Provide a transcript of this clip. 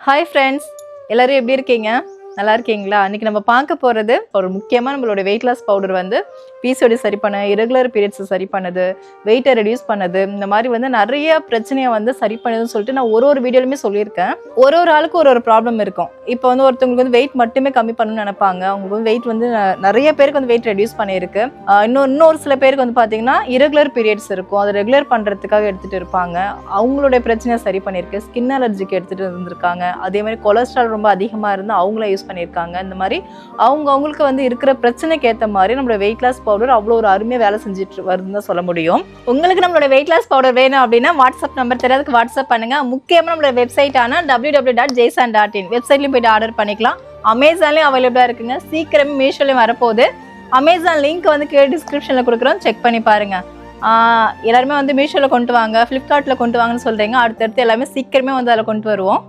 Hi friends, எல்லோரும் எப்படி இருக்கீங்க? நல்லா இருக்கீங்களா? இன்றைக்கி நம்ம பார்க்க போகிறது ஒரு முக்கியமாக நம்மளோட வெயிட் லாஸ் பவுடர் வந்து பிசிஓடி சரி பண்ண, இரெகுலர் பீரியட்ஸை சரி பண்ணுது, வெயிட்டை ரெடியூஸ் பண்ணுது, இந்த மாதிரி வந்து நிறைய பிரச்சனையை வந்து சரி பண்ணுதுன்னு சொல்லிட்டு நான் ஒரு வீடியோலுமே சொல்லியிருக்கேன். ஒரு ஆளுக்கு ஒரு ப்ராப்ளம் இருக்கும். இப்போ வந்து ஒருத்தவங்களுக்கு வந்து வெயிட் மட்டுமே கம்மி பண்ணணும்னு நினைப்பாங்க. அவங்களுக்கு வந்து வெயிட் வந்து நிறைய பேருக்கு வந்து வெயிட் ரெடியூஸ் பண்ணியிருக்கு. இன்னொரு சில பேருக்கு வந்து பார்த்தீங்கன்னா இரெகுலர் பீரியட்ஸ் இருக்கும், அதை ரெகுலர் பண்ணுறதுக்காக எடுத்துகிட்டு இருப்பாங்க. அவங்களுடைய பிரச்சனையை சரி பண்ணியிருக்கு. ஸ்கின் அலர்ஜிக்கு எடுத்துகிட்டு இருந்திருக்காங்க. அதே மாதிரி கொலஸ்ட்ரால் ரொம்ப அதிகமாக இருந்தால் அவங்கள யூஸ் பண்ணியிருக்காங்க. இந்த மாதிரி அவங்களுக்கு வந்து இருக்கிற பிரச்சனைக்கு ஏற்ற மாதிரி நம்மளோட வெயிட் லாஸ் பவுடர் அவ்வளோ ஒரு அருமையாக வேலை செஞ்சுட்டு வருதுன்னு தான் சொல்ல முடியும். உங்களுக்கு நம்மளோட வெயிட் லாஸ் பவுடர் வேணும் அப்படின்னா வாட்ஸ்அப் நம்பர் தெரியாதுக்கு வாட்ஸ்அப் பண்ணுங்க. முக்கியமாக நம்மளோட வெப்சைட்டான www.jaysan.in வெப்சைட்லையும் போய்ட்டு ஆர்டர் பண்ணிக்கலாம். அமேசான்லேயும் அவைலபிளாக இருக்குங்க. சீக்கிரமே மீஷோலையும் வரப்போகுது. அமேசான் லிங்க் வந்து கீழே டிஸ்கிரிப்ஷனில் கொடுக்குறோம், செக் பண்ணி பாருங்க. எல்லாருமே வந்து மீஷோவில் கொண்டு வாங்க, ஃப்ளிப்கார்ட்டில் கொண்டு வாங்கன்னு சொல்கிறீங்க. அடுத்தடுத்து எல்லாமே சீக்கிரமே வந்து அதில் கொண்டு வருவோம்.